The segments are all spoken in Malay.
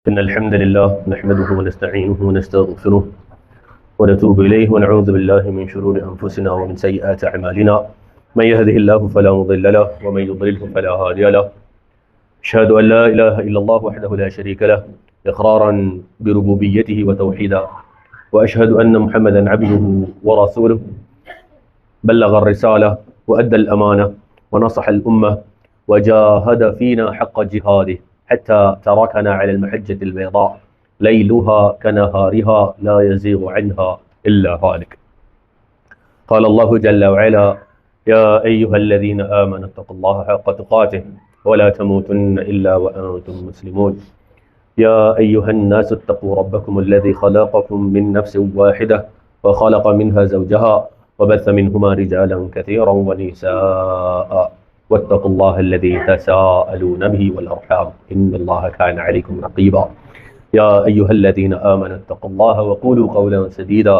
إن الحمد لله نحمده ونستعينه ونستغفره ونتوب إليه ونعوذ بالله من شرور أنفسنا ومن سيئات أعمالنا. من يهده الله فلا مضل له ومن يضلله فلا هادي له. أشهد أن لا إله إلا الله وحده لا شريك له إقرارا بربوبيته وتوحيدا، وأشهد أن محمدا عبده ورسوله بلغ الرسالة وأدى الأمانة ونصح الأمة وجاهد فينا حق جهاده حتى تركنا على المحجة البيضاء ليلها كنهارها لا يزيغ عنها إلا هالك. قال الله جل وعلا: يا أيها الذين آمنوا اتقوا الله حق تقاته ولا تموتن إلا وأنتم مسلمون. يا أيها الناس اتقوا ربكم الذي خلقكم من نفس واحدة وخلق منها زوجها وبث منهما رجالا كثيرا ونساء واتقوا الله الذي تساءلون به والأرحام إن الله كان عليكم رقيبا. يا أيها الذين آمنوا اتقوا الله وقولوا قولا سديدا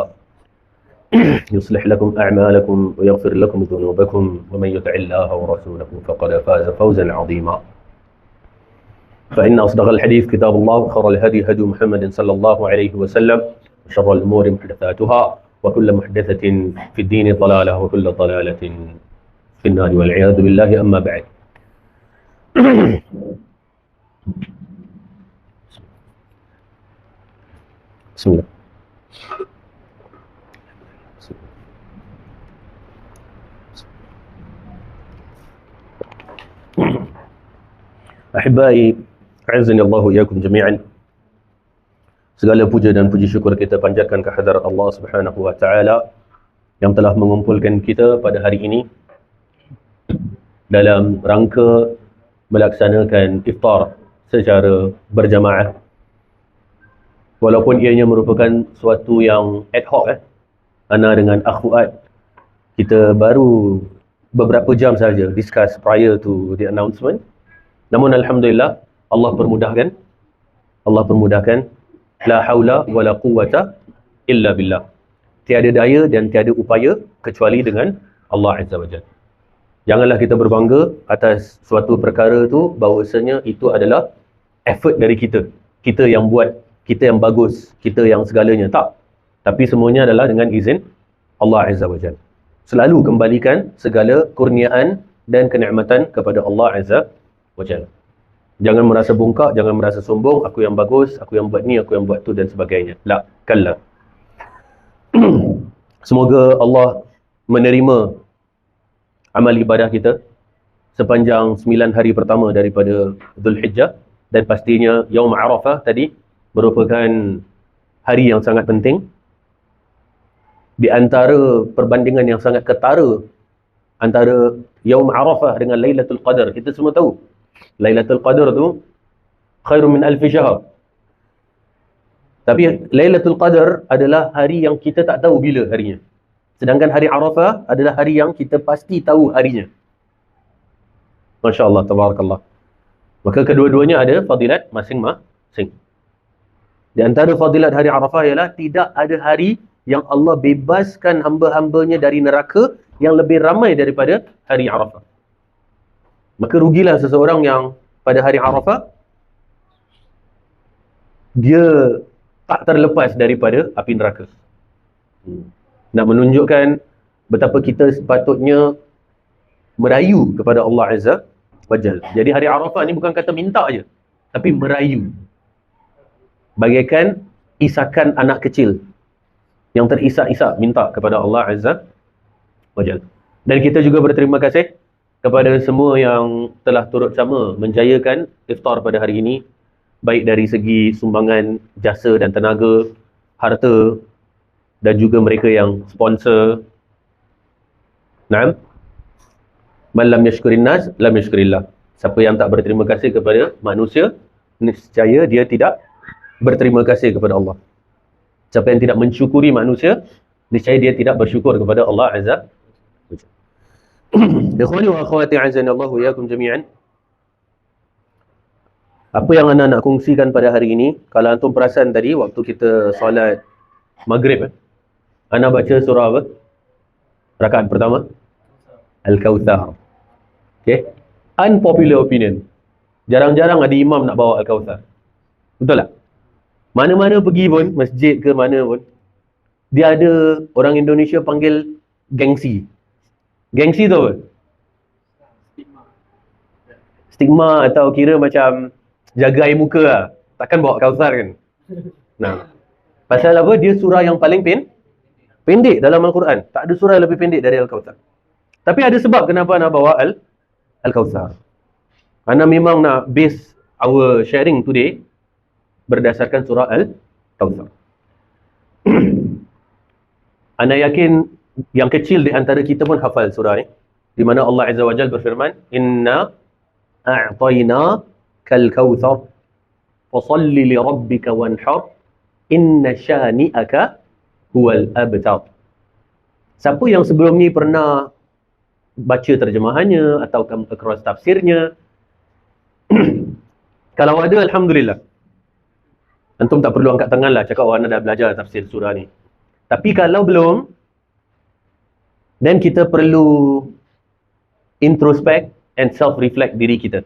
يصلح لكم أعمالكم ويغفر لكم ذنوبكم ومن يطع الله ورسوله فقد فاز فوزا عظيما. فإن أصدق الحديث كتاب الله وخير الهدي هدي محمد صلى الله عليه وسلم وشر الأمور محدثاتها وكل محدثة في الدين ضلالة وكل ضلالة في النار والعياذ بالله. أما بعد. بسم الله. Ahibai, a'azzani Allah wa iyyakum jami'an. Segala puja dan puji syukur kita panjatkan ke hadirat Allah Subhanahu wa taala yang telah mengumpulkan kita pada hari ini dalam rangka melaksanakan iftar secara berjamaah. Walaupun ianya merupakan suatu yang ad hoc, ana dengan akh Fuad kita baru beberapa jam saja discuss prior to the announcement. Namun alhamdulillah Allah permudahkan. La haula wala quwwata illa billah. Tiada daya dan tiada upaya kecuali dengan Allah Azza wa Jalla. Janganlah kita berbangga atas suatu perkara tu bahawasanya itu adalah effort dari kita. Kita yang buat, kita yang bagus, kita yang segalanya. Tak. Tapi semuanya adalah dengan izin Allah Azza wa Jalla. Selalu kembalikan segala kurniaan dan kenikmatan kepada Allah Azza wa Jalla. Jangan merasa bongkak, jangan merasa sombong, aku yang bagus, aku yang buat ni, aku yang buat tu dan sebagainya. La, kalla. Semoga Allah menerima amal ibadah kita sepanjang 9 hari pertama daripada Zulhijjah, dan pastinya Yaum Arafah tadi merupakan hari yang sangat penting. Di antara perbandingan yang sangat ketara antara Yaum Arafah dengan Lailatul Qadar, kita semua tahu Lailatul Qadar tu khairun min alfi syahr. Tapi Lailatul Qadar adalah hari yang kita tak tahu bila harinya. Sedangkan hari Arafah adalah hari yang kita pasti tahu harinya. Masya Allah, tabarakallah. Maka kedua-duanya ada fadilat masing-masing. Di antara fadilat hari Arafah ialah tidak ada hari yang Allah bebaskan hamba-hambanya dari neraka yang lebih ramai daripada hari Arafah. Maka rugilah seseorang yang pada hari Arafah dia tak terlepas daripada api neraka. Nak menunjukkan betapa kita sepatutnya merayu kepada Allah Azza wa Jalla. Jadi hari Arafah ni bukan kata minta je, tapi merayu. Bagaikan isakan anak kecil yang terisak-isak minta kepada Allah Azza wa Jalla. Dan kita juga berterima kasih kepada semua yang telah turut sama menjayakan iftar pada hari ini, baik dari segi sumbangan jasa dan tenaga, harta, dan juga mereka yang sponsor. Naam. Man lam yashkurin nas, lam yashkurillah. Siapa yang tak berterima kasih kepada manusia, niscaya dia tidak berterima kasih kepada Allah. Siapa yang tidak mensyukuri manusia, niscaya dia tidak bersyukur kepada Allah Azza wa Jalla. Ikhwani wa akhwati azani Allah wa iyyakum jami'an. Apa yang anda nak kongsikan pada hari ini, kalau antum perasan tadi waktu kita solat maghrib, anda baca surah apa? Rakaat pertama Al-Kawthar. Okay? Unpopular opinion. Jarang-jarang ada imam nak bawa Al-Kawthar. Betul tak? Mana-mana pergi pun, masjid ke mana pun, dia ada orang Indonesia panggil gengsi. Gengsi tu apa? Stigma atau kira macam jaga air muka lah. Takkan bawa Kausar kan? Nah, pasal apa? Dia surah yang paling pendek dalam Al-Quran. Tak ada surah yang lebih pendek dari Al-Kausar. Tapi ada sebab kenapa nak bawa Al-Kausar. Ana memang nak base our sharing today berdasarkan surah Al-Kausar. Ana yakin yang kecil di antara kita pun hafal surah ni. Di mana Allah Azza wa Jalla berfirman, "Inna a'tayna kal kautsar fasalli li rabbika wanhar inna syani'aka huwal abtar." Siapa yang sebelum ni pernah baca terjemahannya atau across tafsirnya, kalau ada, alhamdulillah. Antum tak perlu angkat tangan lah cakap anda dah belajar tafsir surah ni. Tapi kalau belum, then kita perlu introspect and self-reflect diri kita.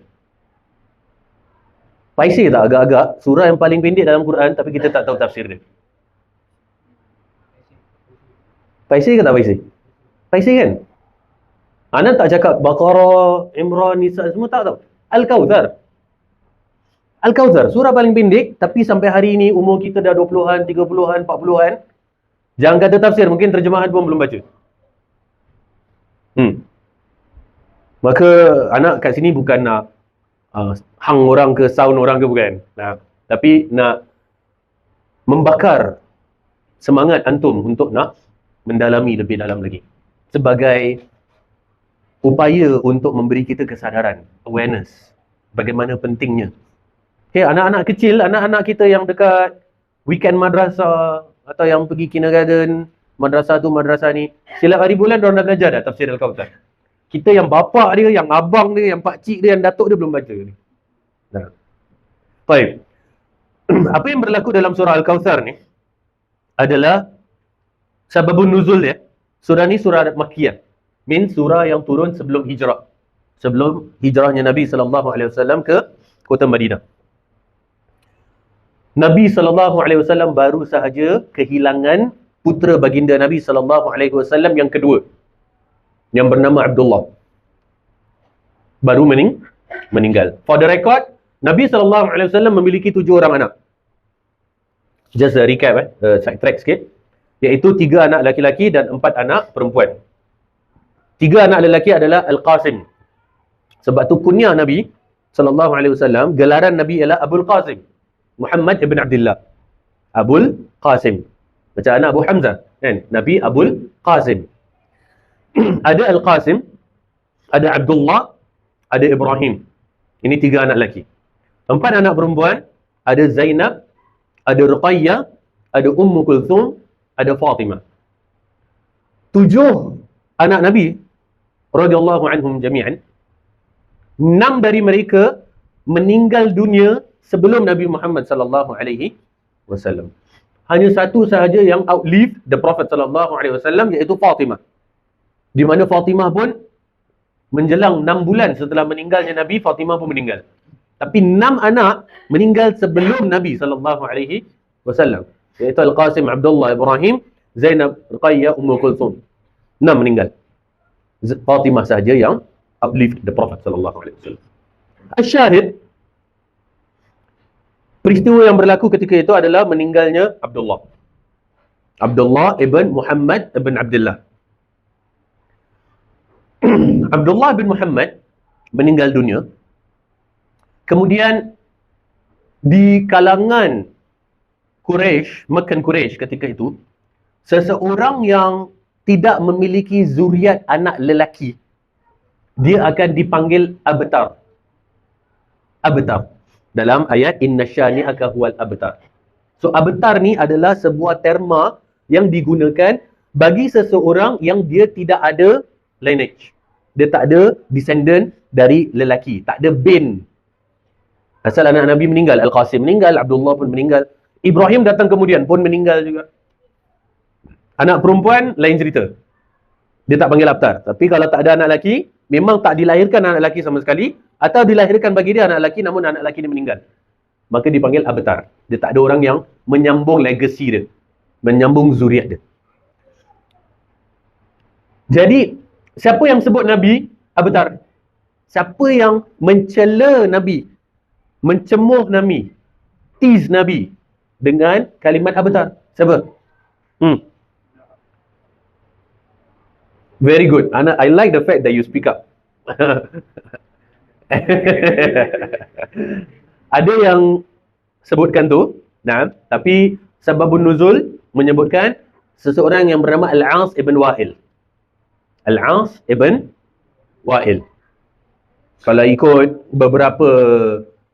Paiseh tak agak-agak surah yang paling pendek dalam Quran tapi kita tak tahu tafsir dia? Paiseh ke tak paiseh? Paiseh kan? Ana tak cakap Baqarah, Imran, Nisa, semua tak tahu. Al-Kautsar. Al-Kautsar, surah paling pendek tapi sampai hari ini umur kita dah 20-an, 30-an, 40-an. Jangan kata tafsir, mungkin terjemahan pun belum baca. Maka anak kat sini bukan nak hang orang ke sound orang ke, bukan. Tapi nak membakar semangat antum untuk nak mendalami lebih dalam lagi. Sebagai upaya untuk memberi kita kesedaran, awareness. Bagaimana pentingnya. Okay, anak-anak kecil, anak-anak kita yang dekat weekend madrasah atau yang pergi kindergarten, madrasah tu, madrasah ni, silap hari bulan diorang dah belajar dah tafsir Al-Kautsar. Kita yang bapak dia, yang abang dia, yang pakcik dia, yang datuk dia belum baca ni. Nah. Baik. Apa yang berlaku dalam surah Al-Kautsar ni adalah sababun nuzul dia. Surah ni surah Makkiyah. Means surah yang turun sebelum hijrah. Sebelum hijrahnya Nabi SAW ke kota Madinah. Nabi SAW baru sahaja kehilangan putera baginda Nabi SAW yang kedua, yang bernama Abdullah. Baru meninggal. For the record, Nabi SAW memiliki 7 orang anak. Just a recap, side track sikit. Iaitu 3 anak laki-laki dan 4 anak perempuan. 3 anak lelaki adalah Al-Qasim. Sebab tu kunyah Nabi SAW, gelaran Nabi ialah Abul Qasim, Muhammad ibn Abdullah. Abul Qasim. Macam anak Abu Hamzah, kan? Nabi Abul Qasim. Ada Al-Qasim, ada Abdullah, ada Ibrahim. Ini 3 anak lelaki. 4 anak perempuan, ada Zainab, ada Ruqayyah, ada Ummu Kulthum, ada Fatimah. 7 anak Nabi radhiyallahu anhum jami'an. 6 dari mereka meninggal dunia sebelum Nabi Muhammad sallallahu alaihi wasallam. Hanya satu sahaja yang outlive the Prophet sallallahu alaihi wasallam, iaitu Fatimah. Di mana Fatimah pun menjelang 6 bulan setelah meninggalnya Nabi, Fatimah pun meninggal. Tapi 6 anak meninggal sebelum Nabi sallallahu alaihi wasallam, iaitu Al-Qasim, Abdullah, Ibrahim, Zainab, Ruqayyah, Ummu Kulthum. 6 meninggal. Fatimah sahaja yang uplift the Prophet sallallahu alaihi wasallam. Asyahid, peristiwa yang berlaku ketika itu adalah meninggalnya Abdullah. Abdullah ibn Muhammad ibn Abdullah. Abdullah bin Muhammad meninggal dunia. Kemudian di kalangan Quraisy, Mekkan Quraisy ketika itu, seseorang yang tidak memiliki zuriat anak lelaki, dia akan dipanggil abtar. Abtar. Dalam ayat inna syani'aka huwal abtar. So abtar ni adalah sebuah terma yang digunakan bagi seseorang yang dia tidak ada lineage. Dia tak ada descendant dari lelaki, tak ada bin. Asal anak Nabi meninggal, Al-Qasim meninggal, Abdullah pun meninggal. Ibrahim datang kemudian pun meninggal juga. Anak perempuan lain cerita. Dia tak panggil abtar. Tapi kalau tak ada anak lelaki, memang tak dilahirkan anak lelaki sama sekali, atau dilahirkan bagi dia anak lelaki namun anak lelaki dia meninggal. maka dipanggil abtar. Dia tak ada orang yang menyambung legacy dia, menyambung zuriat dia. Jadi, siapa yang sebut Nabi abtar? Siapa yang mencela Nabi, mencemuh Nabi, tease Nabi dengan kalimat abtar? Siapa? Very good. Ana, I like the fact that you speak up. Ada yang sebutkan tu, nah, tapi sababun nuzul menyebutkan seseorang yang bernama Al-As ibn Wa'il. Al-As ibn Wa'il. Kalau ikut beberapa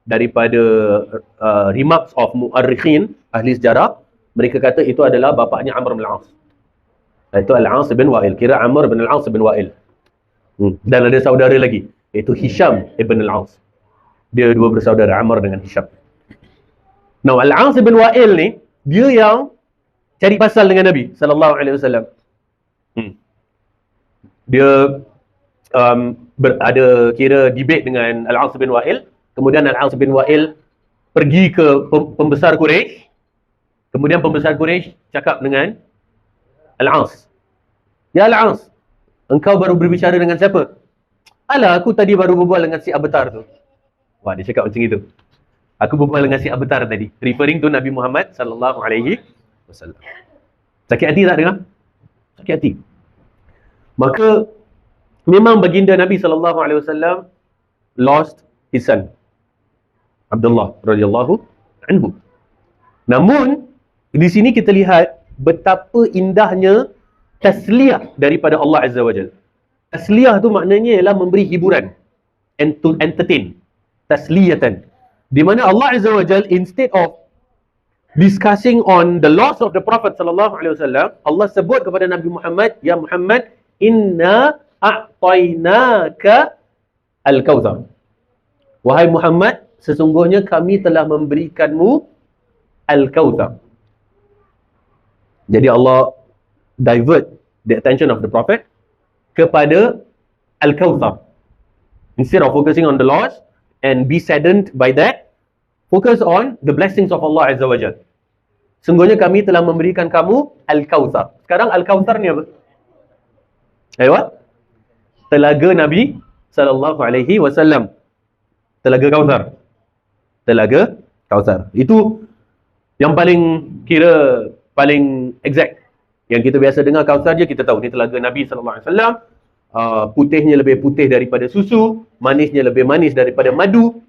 daripada remarks of mu'arrikhin, ahli sejarah, mereka kata itu adalah bapaknya Amr bin Al-As. Itu Al-As bin Wa'il. Kira Amr bin Al-As bin Wa'il. Dan ada saudara lagi, iaitu Hisham ibn Al-As. Dia dua bersaudara, Amr dengan Hisham. Now, Al-As bin Wa'il ni, dia yang cari pasal dengan Nabi sallallahu alaihi wasallam. Dia ada kira debate dengan Al-As bin Wa'il. Kemudian Al-As bin Wa'il pergi ke pembesar Quraisy. Kemudian pembesar Quraisy cakap dengan Al-As, "Ya Al-As, engkau baru berbicara dengan siapa?" "Alah, aku tadi baru berbual dengan si abtar tu." Wah, dia cakap macam itu. "Aku berbual dengan si abtar tadi." Referring to Nabi Muhammad sallallahu alaihi wasallam. Sakit hati tak dengar? Sakit hati. Maka memang baginda Nabi sallallahu alaihi wasallam lost his son Abdullah radhiyallahu anhu. Namun di sini kita lihat betapa indahnya tasliyah daripada Allah Azza wa Jalla. Tasliyah tu maknanya ialah memberi hiburan, and to entertain. Tasliyatan. Di mana Allah Azza wa Jalla, instead of discussing on the loss of the Prophet sallallahu alaihi wasallam, Allah sebut kepada Nabi Muhammad, "Ya Muhammad, inna a'tainaka al-kautsar." Wahai Muhammad, sesungguhnya kami telah memberikanmu al-kautsar. Jadi Allah divert the attention of the Prophet kepada Al-Kautsar. Instead of focusing on the loss and be saddened by that, focus on the blessings of Allah Azza wa Jalla. Sungguhnya kami telah memberikan kamu Al-Kautsar. Sekarang Al-Kautsar ni apa? Aywa? Telaga Nabi sallallahu alaihi wasallam. Telaga Kautsar. Telaga Kautsar. Itu yang paling exact. Yang kita biasa dengar Kautsar je, kita tahu ni telaga Nabi sallallahu alaihi wasallam. Putihnya lebih putih daripada susu, manisnya lebih manis daripada madu,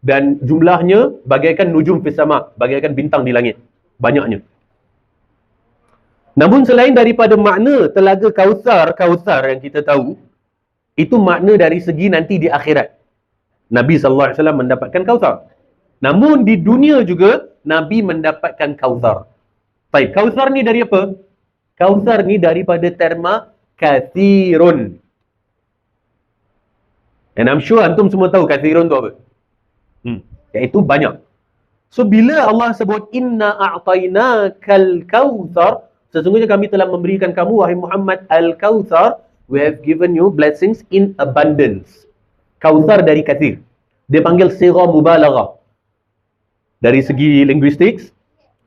dan jumlahnya bagaikan nujum fis sama, bagaikan bintang di langit, banyaknya. Namun selain daripada makna telaga Kautsar yang kita tahu, itu makna dari segi nanti di akhirat. Nabi sallallahu alaihi wasallam mendapatkan Kautsar. Namun di dunia juga Nabi mendapatkan Kautsar. Baik, Kautsar ni dari apa? Kautsar ni daripada terma kathirun. And I'm sure antum semua tahu kathirun tu apa? Iaitu banyak. So bila Allah sebut inna a'tainakal kautsar, sesungguhnya kami telah memberikan kamu wahai Muhammad al-kautsar, we have given you blessings in abundance. Kautsar dari kathir. Dia panggil sirah mubalaghah. Dari segi linguistics,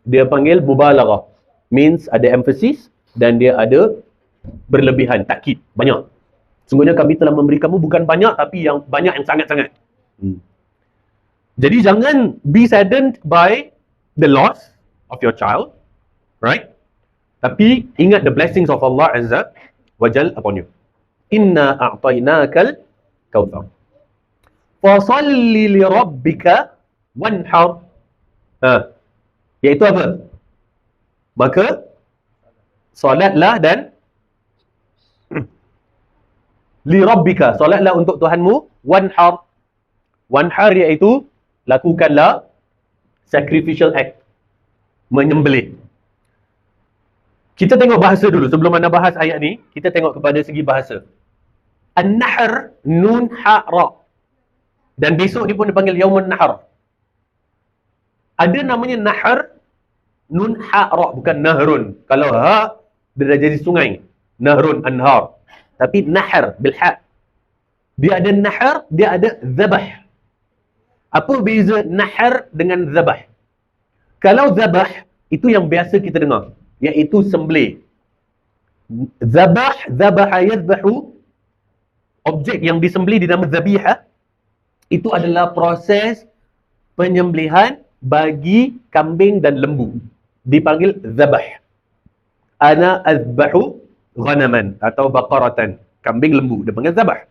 dia panggil mubalaghah. Means ada emphasis dan dia ada berlebihan, takkid, banyak. Sungguhnya kami telah memberi kamu bukan banyak, tapi yang banyak yang sangat-sangat. Jadi jangan be saddened by the loss of your child, right? Tapi ingat the blessings of Allah Azza wa Jal upon you. Inna a'tainakal kautsar. Fasalli li rabbika wanhar. Iaitu apa? Maka solatlah dan li rabbika, solatlah untuk Tuhanmu, wanhar. Wanhar iaitu lakukanlah sacrificial act, menyembelih. Kita tengok bahasa dulu sebelum anda bahas ayat ni. Kita tengok kepada segi bahasa. An-nahr, nun ha ra. Dan besok ni pun dipanggil yaumun nahar. Ada namanya nahar, nun ha ra, bukan nahrun. Kalau ha, dia dah jadi sungai. Nahrun, anhar. Tapi nahar bil ha. Dia ada nahar, dia ada zabah. Apa beza nahar dengan zabah? Kalau zabah, itu yang biasa kita dengar, iaitu sembelih. Zabaha yadbahu, objek yang disembelih dinama zabiha, itu adalah proses penyembelihan bagi kambing dan lembu. Dipanggil zabah. Ana azbahu ghanaman atau baqaratan. Kambing, lembu. Dia panggil zabah.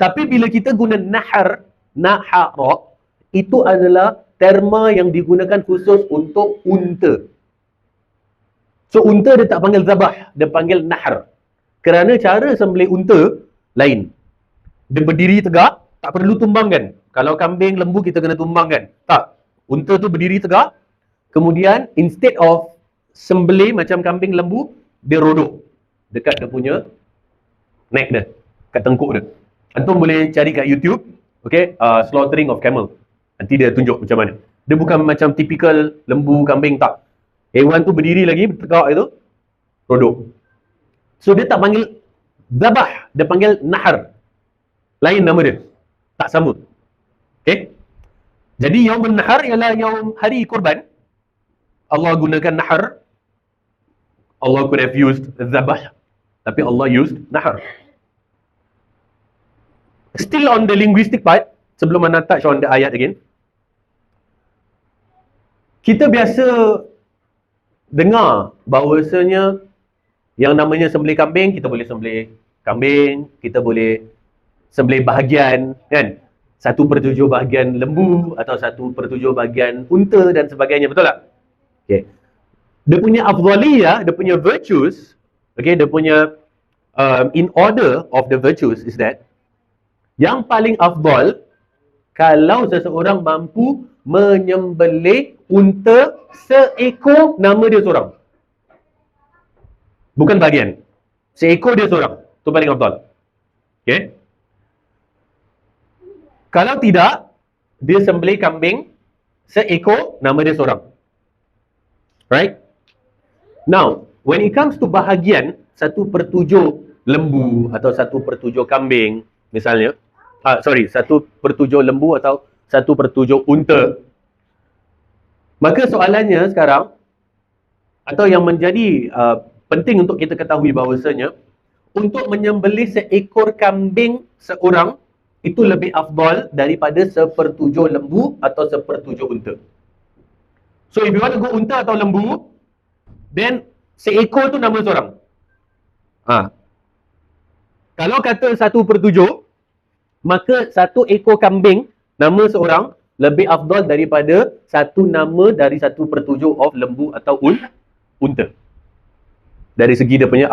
Tapi bila kita guna nahar, nahara, itu adalah terma yang digunakan khusus untuk unta. So, unta dia tak panggil zabah, dia panggil nahar. Kerana cara sembelih unta lain. Dia berdiri tegak, tak perlu tumbangkan. Kalau kambing, lembu kita kena tumbangkan. Tak. Unta tu berdiri tegak, kemudian instead of sembelih macam kambing, lembu, dia rodok dekat dia punya neck dia, kat tengkuk dia. Antum boleh cari kat YouTube, okay, slaughtering of camel. Nanti dia tunjuk macam mana. Dia bukan macam typical lembu, kambing, tak. Hewan tu berdiri lagi, tegak itu, rodok. So dia tak panggil zabah, dia panggil nahar. Lain nama dia, tak sama. Okay. Jadi Yaumun Nahar ialah yaum hari korban. Allah gunakan nahar. Allah could have used zabah, tapi Allah used nahar. Still on the linguistic part, sebelum mana touch on the ayat again. Kita biasa dengar bahawasanya yang namanya sembelih kambing, kita boleh sembelih kambing, kita boleh sembelih bahagian, kan? 1/7 bahagian lembu atau 1/7 bahagian unta dan sebagainya, betul tak? Okay. Dia punya afdhaliyah, dia punya virtues, okay, dia punya in order of the virtues is that yang paling afdal kalau seseorang mampu menyembelih unta seekor, nama dia seorang. Bukan bahagian. Seekor dia seorang. Itu paling afdal. Okay. Kalau tidak, dia sembelih kambing seekor, nama dia seorang. Right? Now, when it comes to bahagian 1/7 lembu atau 1/7 kambing, misalnya, 1/7 lembu atau 1/7 unta. Maka soalannya sekarang, atau yang menjadi penting untuk kita ketahui bahawasanya, untuk menyembelih seekor kambing seorang, itu lebih afdal daripada 1/7 lembu atau 1/7 unta. So if you want to go unta atau lembu, then seekor tu nama seorang. Kalau kata 1/7, maka 1 ekor kambing nama seorang lebih afdal daripada 1 nama dari 1/7 of lembu atau unta. Dari segi dia punya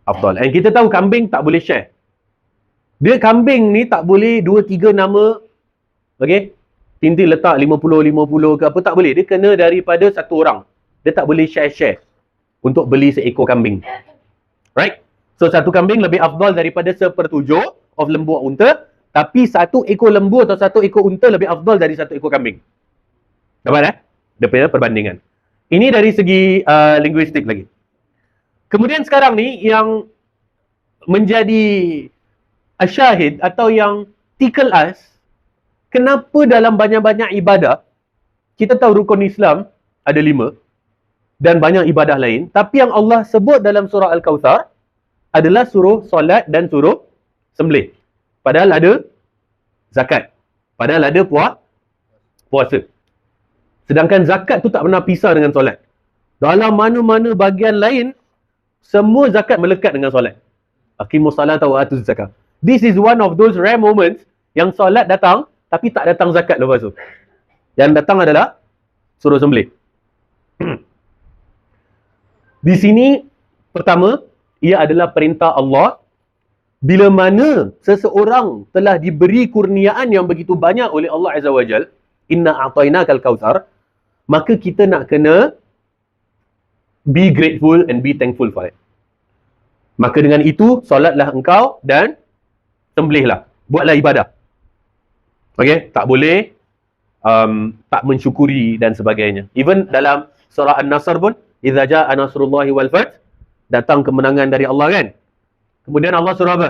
afdal. And kita tahu kambing tak boleh share. Dia kambing ni tak boleh 2-3 nama, okay, tinti letak 50-50 ke apa, tak boleh. Dia kena daripada satu orang. Dia tak boleh share-share untuk beli seekor kambing. Right? So satu kambing lebih afdal daripada 1/7 of lembu atau unta, tapi 1 ekor lembu atau 1 ekor unta lebih afdal dari 1 ekor kambing. Dapat dia punya perbandingan. Ini dari segi linguistik lagi. Kemudian sekarang ni yang menjadi asyahid atau yang tickle us, kenapa dalam banyak-banyak ibadah, kita tahu rukun Islam ada 5 dan banyak ibadah lain, tapi yang Allah sebut dalam surah Al-Kawthar adalah suruh solat dan suruh sembelih. Padahal ada zakat. Padahal ada puasa. Sedangkan zakat tu tak pernah pisah dengan solat. Dalam mana-mana bahagian lain, semua zakat melekat dengan solat. Aqimus salata wa atuz zakat. This is one of those rare moments yang solat datang, tapi tak datang zakat lepas tu. Yang datang adalah suruh sembelih. Di sini, pertama, ia adalah perintah Allah. Bila mana seseorang telah diberi kurniaan yang begitu banyak oleh Allah Azza wa Jal, inna a'tainakal kautsar, maka kita nak kena be grateful and be thankful for it. Maka dengan itu, solatlah engkau dan sembelihlah. Buatlah ibadah. Okay? Tak boleh tak mensyukuri dan sebagainya. Even dalam surah An-Nasr pun, idza jaa nasrullahi wal fath, datang kemenangan dari Allah, kan? Kemudian Allah surah apa?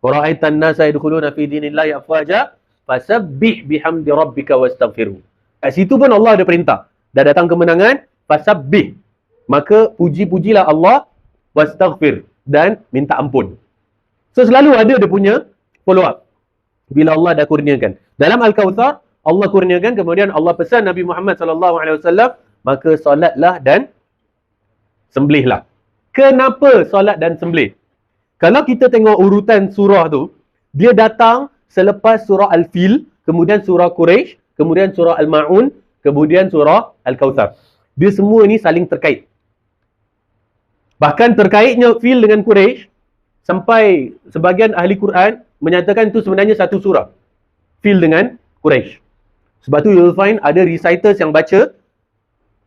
Wa ra'aitan nasa yadkhuluna fi dinillahi afwaja fasabbih bihamdi rabbika wastaghfirhu. Kat situ pun Allah ada perintah. Dah datang kemenangan, fasabbih. Maka puji-pujilah Allah, wastaghfir, dan minta ampun. So selalu ada dia punya follow up. Bila Allah dah kurniakan. Dalam Al-Kawthar, Allah kurniakan, kemudian Allah pesan Nabi Muhammad SAW, maka solatlah dan sembelihlah. Kenapa solat dan sembelih? Kalau kita tengok urutan surah tu, dia datang selepas surah Al-Fil, kemudian surah Quraisy, kemudian surah Al-Ma'un, kemudian surah Al-Kawthar. Dia semua ni saling terkait. Bahkan terkaitnya Fil dengan Quraisy, sampai sebahagian ahli Quran menyatakan itu sebenarnya satu surah. Fil dengan Quraisy. Sebab tu you'll find ada reciters yang baca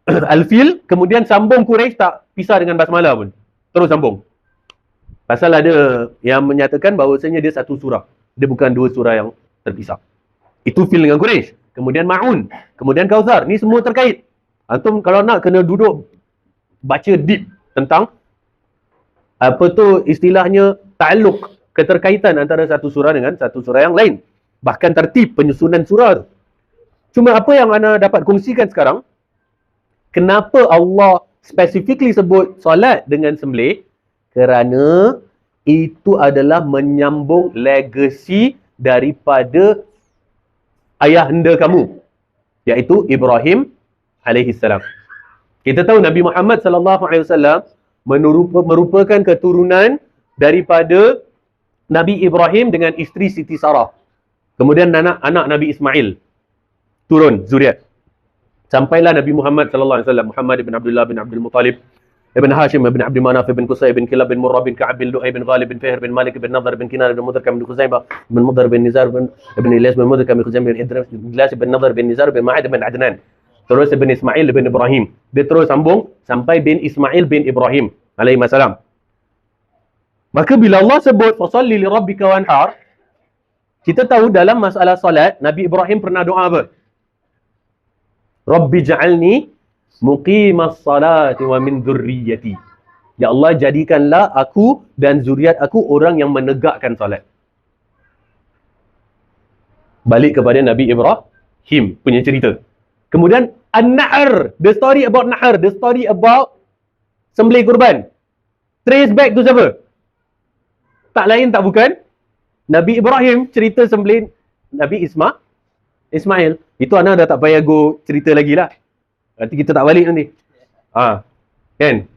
Al-Fil, kemudian sambung Quraisy, tak pisah dengan basmalah pun. Terus sambung. Pasal ada yang menyatakan bahawasanya dia satu surah. Dia bukan dua surah yang terpisah. Itu Fil dengan Quraisy. Kemudian Ma'un. Kemudian Kawthar. Ni semua terkait. Antum kalau nak kena duduk baca deep tentang apa tu istilahnya ta'alluq, keterkaitan antara satu surah dengan satu surah yang lain. Bahkan tertib penyusunan surah tu. Cuma apa yang anda dapat kongsikan sekarang, kenapa Allah specifically sebut solat dengan sembelih? Kerana itu adalah menyambung legasi daripada ayahanda kamu, iaitu Ibrahim alaihissalam. Kita tahu Nabi Muhammad SAW merupakan keturunan daripada Nabi Ibrahim dengan isteri Siti Sarah. Kemudian anak Nabi Ismail turun zuriat. Sampailah Nabi Muhammad SAW, Muhammad ibn Abdullah bin Abdul Muttalib, ibn Hashim ibn Abdul Manaf ibn Qusay ibn Kilab bin Murrah bin Ka'ab bin Lu'ay bin Ghalib bin Fihr bin Malik bin Nadhr bin Kinar bin Mudrikam bin Khuzaimah bin Mudhar bin Nizar bin Ilyas bin Mudrikam bin Khuzaimah bin Idris bin Ilyas bin Nadhr bin Nizar bin Ma'ad bin Adnan. Terus bin Ismail bin Ibrahim. Dia terus sambung sampai bin Ismail bin Ibrahim alaihi salam. Maka bila Allah sebut fasalli li rabbika wanhar, kita tahu dalam masalah solat, Nabi Ibrahim pernah doa apa? Rabbi ja'alni muqimas salati wa min dhurriyyati. Ya Allah, jadikanlah aku dan zuriat aku orang yang menegakkan salat. Balik kepada Nabi Ibrahim punya cerita. Kemudian An-Nahr, the story about Nahr, the story about sembelih kurban. Trace back to siapa? Tak lain tak bukan Nabi Ibrahim cerita sembelih Nabi Ismail. Itu anak dah tak payah go cerita lagi lah. Nanti kita tak balik nanti. Kan?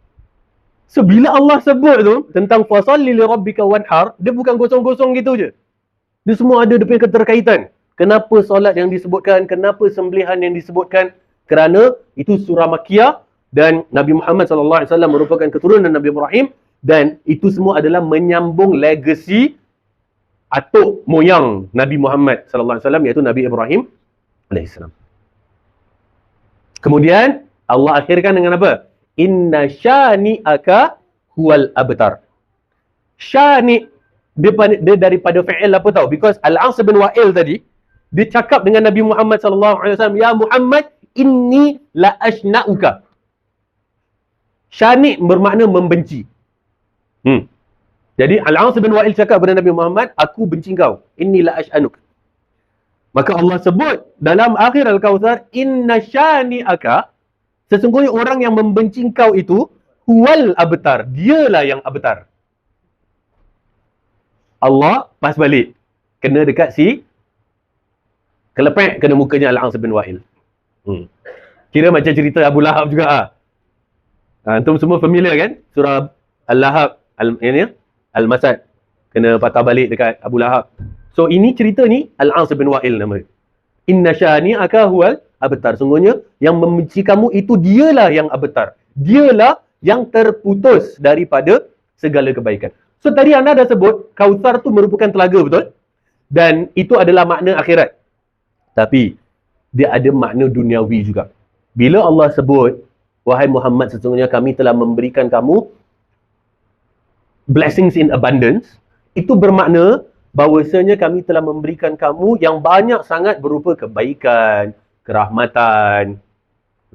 So bila Allah sebut tu tentang fasalli li rabbika wanhar, dia bukan kosong-kosong gitu je. Dia semua ada dia punya keterkaitan. Kenapa solat yang disebutkan, kenapa sembelihan yang disebutkan? Kerana itu surah Makkiyah dan Nabi Muhammad SAW merupakan keturunan Nabi Ibrahim, dan itu semua adalah menyambung legasi atuk moyang Nabi Muhammad SAW, iaitu Nabi Ibrahim alaihissalam. Kemudian Allah akhirkan dengan apa? Inna syani'aka huwal abtar. Syani' dia daripada fi'il apa tahu? Because Al-As bin Wa'il tadi dia cakap dengan Nabi Muhammad SAW, ya Muhammad, inni la ashna'uka. Syani' bermakna membenci. Jadi Al-As bin Wa'il cakap kepada Nabi Muhammad, aku benci kau. Inni la ash'anuk. Maka Allah sebut dalam akhir Al-Kawthar, inna syani'aka, sesungguhnya orang yang membenci kau itu huwal abtar, dialah yang abtar. Allah pas balik, kena dekat si kelepek, kena mukanya Al-As bin Wa'il. Kira macam cerita Abu Lahab juga. Antum semua familiar kan? Surah Al-Lahab, Al-Masad, kena patah balik dekat Abu Lahab. So ini cerita ni Al-As bin Wa'il nama dia. Inna syani'aka huwal abtar. Sungguhnya yang membenci kamu itu dialah yang abtar. Dialah yang terputus daripada segala kebaikan. So tadi anda dah sebut Kautsar tu merupakan telaga, betul? Dan itu adalah makna akhirat. Tapi dia ada makna duniawi juga. Bila Allah sebut, wahai Muhammad, sesungguhnya kami telah memberikan kamu blessings in abundance, itu bermakna bahawasanya kami telah memberikan kamu yang banyak sangat berupa kebaikan, kerahmatan,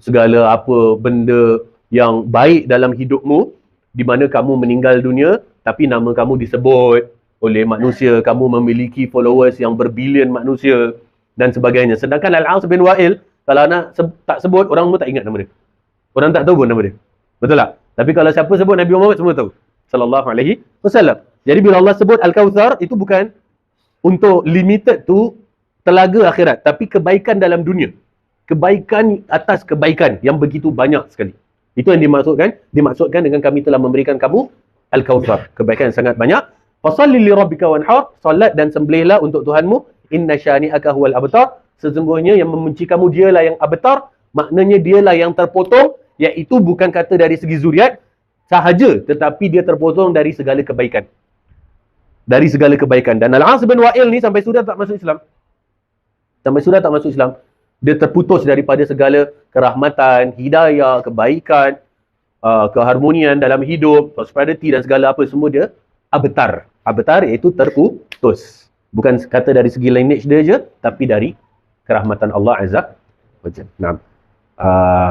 segala apa benda yang baik dalam hidupmu, di mana kamu meninggal dunia tapi nama kamu disebut, oleh manusia, kamu memiliki followers yang berbilion manusia dan sebagainya. Sedangkan Al-As bin Wa'il, kalau nak tak sebut, orang pun tak ingat nama dia. Orang tak tahu pun nama dia. Betul tak? Tapi kalau siapa sebut Nabi Muhammad, semua tahu. Sallallahu alaihi wasallam. Jadi bila Allah sebut Al-Kautsar, itu bukan untuk limited tu telaga akhirat, tapi kebaikan dalam dunia. Kebaikan atas kebaikan yang begitu banyak sekali. Itu yang dimaksudkan dengan kami telah memberikan kamu Al-Kautsar. Kebaikan yang sangat banyak. Fasalli li rabbika wanhar, salat dan sembelihlah untuk Tuhanmu. Inna syani'aka huwal abtar. Sesungguhnya yang membenci kamu dialah yang abtar, maknanya dialah yang terpotong, iaitu bukan kata dari segi zuriat sahaja, tetapi dia terpotong dari segala kebaikan. Dari segala kebaikan. Dan Al-As bin Wa'il ni sampai sudah tak masuk Islam. Dia terputus daripada segala kerahmatan, hidayah, kebaikan, keharmonian dalam hidup, prosperity dan segala apa semua dia abtar. Abtar iaitu terputus. Bukan kata dari segi lineage dia je, tapi dari kerahmatan Allah Azza wa Jalla. Nah,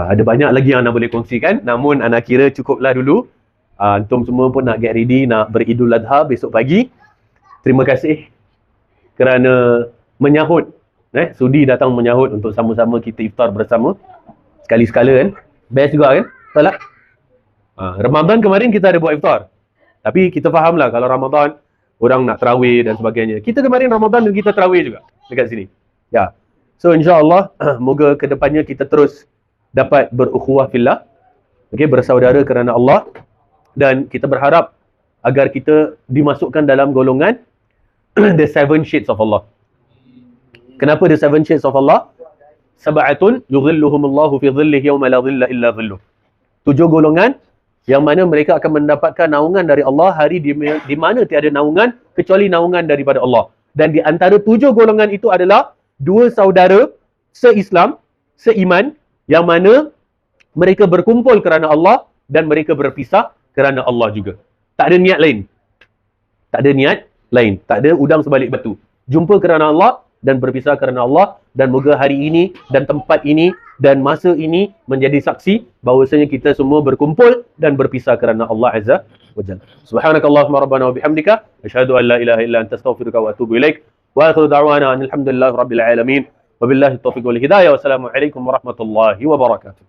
ada banyak lagi yang nak boleh kongsikan, namun anak kira cukuplah dulu. Antum semua pun nak get ready, nak beridul adha besok pagi. Terima kasih kerana menyahut, sudi datang menyahut untuk sama-sama kita iftar bersama. Sekali-sekala kan. Best juga kan? Betul tak? Ramadan kemarin kita ada buat iftar. Tapi kita fahamlah kalau Ramadan orang nak tarawih dan sebagainya. Kita kemarin Ramadan dan kita tarawih juga dekat sini. Ya. So insya-Allah moga kedepannya kita terus dapat berukhuwah fillah. Okey, bersaudara kerana Allah, dan kita berharap agar kita dimasukkan dalam golongan the seven shades of Allah. Kenapa the seven shades of Allah? Sab'atun yudhilluhumullahu fi dhillihi yawma la dhilla illa dhilluh. 7 golongan yang mana mereka akan mendapatkan naungan dari Allah hari di mana tiada naungan kecuali naungan daripada Allah. Dan di antara 7 golongan itu adalah 2 saudara se-Islam, se-iman, yang mana mereka berkumpul kerana Allah dan mereka berpisah kerana Allah juga. Tak ada niat lain. Tak ada niat lain. Tak ada udang sebalik batu. Jumpa kerana Allah dan berpisah kerana Allah, dan moga hari ini dan tempat ini dan masa ini menjadi saksi bahawasanya kita semua berkumpul dan berpisah kerana Allah Azza wa Jalla. Subhanakallahumma rabbana wa bihamdika asyhadu an la ilaha illa anta astaghfiruka wa atubu ilaik. Wa akhiru da'wana alhamdulillahi rabbil alamin. Wabillahi taufiq wal hidayah. Wassalamu alaikum warahmatullahi wabarakatuh.